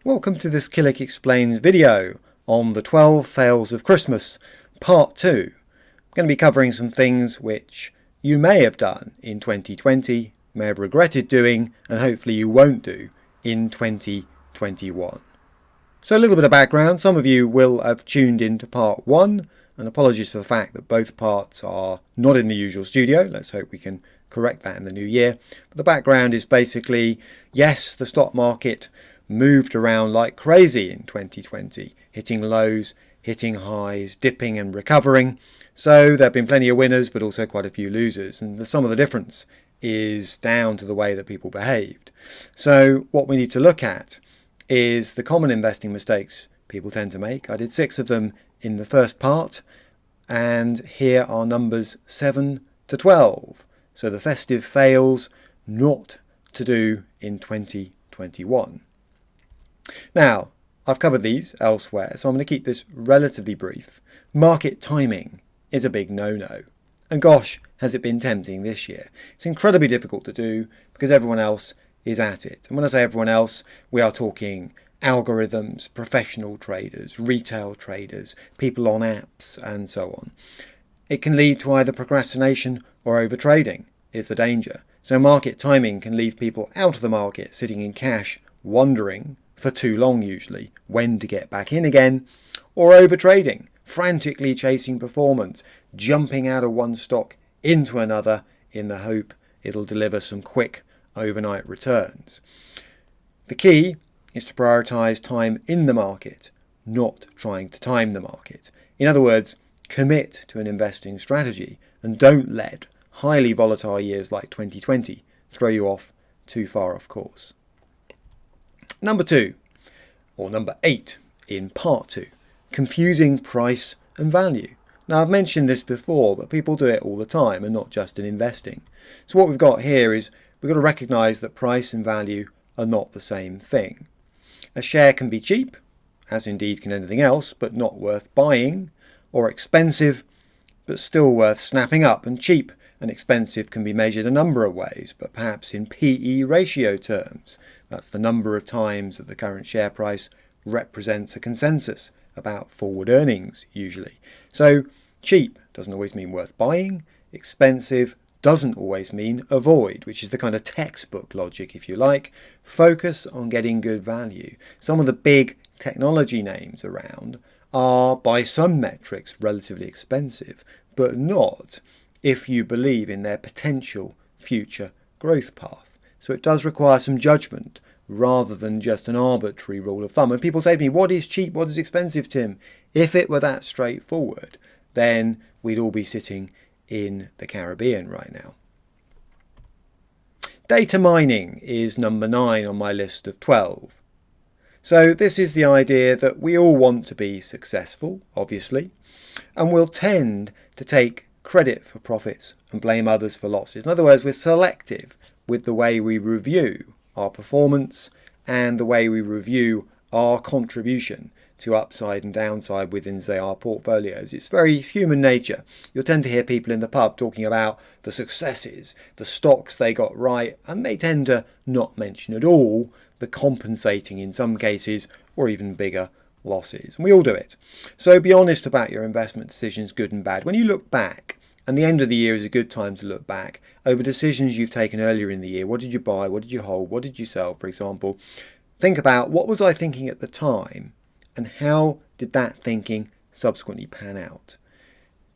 Welcome to this Killick Explains video on the 12 fails of Christmas, part 2. I'm going to be covering some things which you may have done in 2020, may have regretted doing, and hopefully you won't do in 2021. So a little bit of background. Some of you will have tuned into part 1, and apologies for the fact that both parts are not in the usual studio. Let's hope we can correct that in the new year. But the background is basically, yes, the stock market moved around like crazy in 2020, hitting lows, hitting highs, dipping and recovering. So there have been plenty of winners, but also quite a few losers. And some of the difference is down to the way that people behaved. So what we need to look at is the common investing mistakes people tend to make. I did 6 of them in the first part, and here are numbers 7 to 12. So the festive fails not to do in 2021. Now, I've covered these elsewhere, so I'm going to keep this relatively brief. Market timing is a big no-no. And gosh, has it been tempting this year. It's incredibly difficult to do because everyone else is at it. And when I say everyone else, we are talking algorithms, professional traders, retail traders, people on apps, and so on. It can lead to either procrastination or overtrading is the danger. So market timing can leave people out of the market, sitting in cash, wondering for too long usually when to get back in again, or overtrading, frantically chasing performance, jumping out of one stock into another in the hope it'll deliver some quick overnight returns. The key is to prioritize time in the market, not trying to time the market. In other words, commit to an investing strategy and don't let highly volatile years like 2020 throw you off too far off course. Number 2, or number 8 in part 2, confusing price and value. Now I've mentioned this before, but people do it all the time and not just in investing. So what we've got here is we've got to recognise that price and value are not the same thing. A share can be cheap, as indeed can anything else, but not worth buying, or expensive, but still worth snapping up. And cheap and expensive can be measured a number of ways, but perhaps in PE ratio terms. That's the number of times that the current share price represents a consensus about forward earnings, usually. So cheap doesn't always mean worth buying. Expensive doesn't always mean avoid, which is the kind of textbook logic, if you like. Focus on getting good value. Some of the big technology names around are, by some metrics, relatively expensive, but not if you believe in their potential future growth path. So it does require some judgment rather than just an arbitrary rule of thumb. And people say to me, what is cheap, what is expensive, Tim? If it were that straightforward, then we'd all be sitting in the Caribbean right now. Data mining is number 9 on my list of 12. So this is the idea that we all want to be successful, obviously, and we'll tend to take credit for profits and blame others for losses. In other words, we're selective with the way we review our performance and the way we review our contribution to upside and downside within, say, our portfolios. It's very human nature. You'll tend to hear people in the pub talking about the successes, the stocks they got right, and they tend to not mention at all the compensating, in some cases, or even bigger losses. And we all do it. So be honest about your investment decisions, good and bad. When you look back, and the end of the year is a good time to look back over decisions you've taken earlier in the year. What did you buy? What did you hold? What did you sell, for example? Think about what was I thinking at the time and how did that thinking subsequently pan out?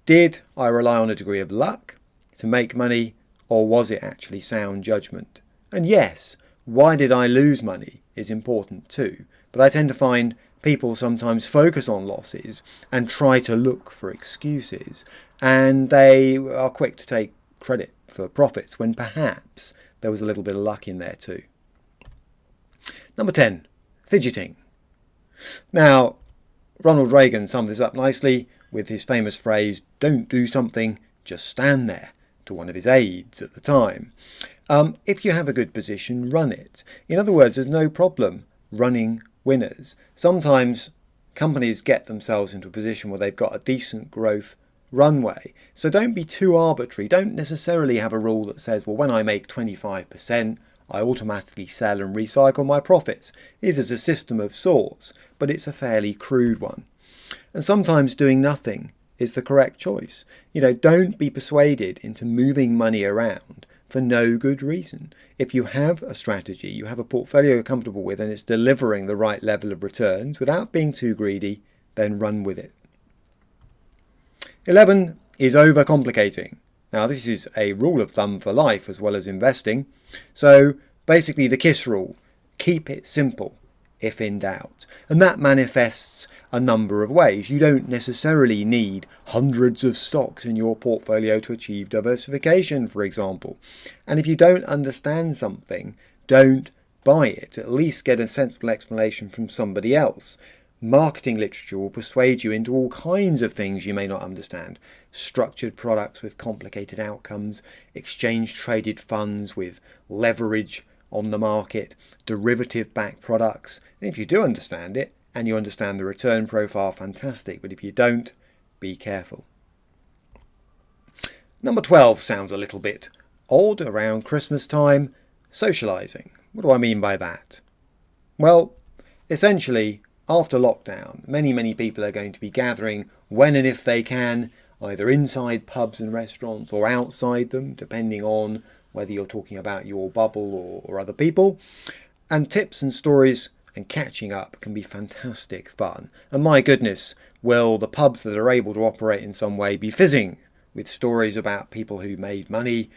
Did I rely on a degree of luck to make money, or was it actually sound judgment? And yes, why did I lose money is important too. But I tend to find people sometimes focus on losses and try to look for excuses, and they are quick to take credit for profits when perhaps there was a little bit of luck in there too. Number 10, fidgeting. Now, Ronald Reagan summed this up nicely with his famous phrase, "Don't do something, just stand there," to one of his aides at the time. If you have a good position, run it. In other words, there's no problem running winners. Sometimes companies get themselves into a position where they've got a decent growth runway. So don't be too arbitrary. Don't necessarily have a rule that says, well, when I make 25%, I automatically sell and recycle my profits. It is a system of sorts, but it's a fairly crude one. And sometimes doing nothing is the correct choice. Don't be persuaded into moving money around for no good reason. If you have a strategy, you have a portfolio you're comfortable with, and it's delivering the right level of returns without being too greedy, then run with it. 11 is over-complicating. Now, this is a rule of thumb for life as well as investing. So basically the KISS rule, keep it simple if in doubt. And that manifests a number of ways. You don't necessarily need hundreds of stocks in your portfolio to achieve diversification, for example. And if you don't understand something, don't buy it. At least get a sensible explanation from somebody else. Marketing literature will persuade you into all kinds of things you may not understand. Structured products with complicated outcomes, exchange-traded funds with leverage on the market, derivative-backed products. And if you do understand it, and you understand the return profile, fantastic. But if you don't, be careful. Number 12 sounds a little bit odd around Christmas time. Socialising. What do I mean by that? Well, essentially, after lockdown, many people are going to be gathering when and if they can, either inside pubs and restaurants or outside them, depending on whether you're talking about your bubble or other people. And tips and stories and catching up can be fantastic fun. And my goodness, will the pubs that are able to operate in some way be fizzing with stories about people who made money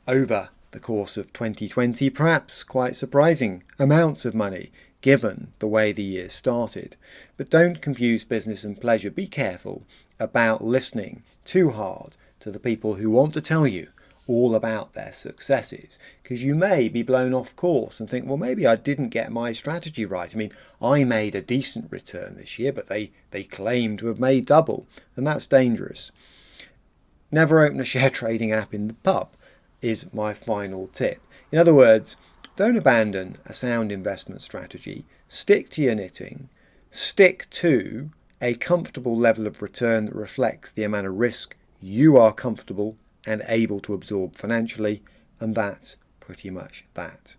over the course of 2020, perhaps quite surprising amounts of money, given the way the year started. But don't confuse business and pleasure. Be careful about listening too hard to the people who want to tell you all about their successes, because you may be blown off course and think, well, maybe I didn't get my strategy right. I mean, I made a decent return this year, but they claim to have made double, and that's dangerous. Never open a share trading app in the pub is my final tip. In other words, don't abandon a sound investment strategy. Stick to your knitting. Stick to a comfortable level of return that reflects the amount of risk you are comfortable and able to absorb financially, and that's pretty much that.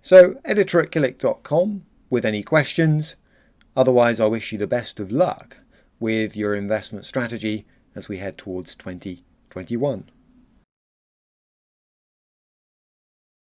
So, editor@killick.com with any questions. Otherwise, I wish you the best of luck with your investment strategy as we head towards 2021.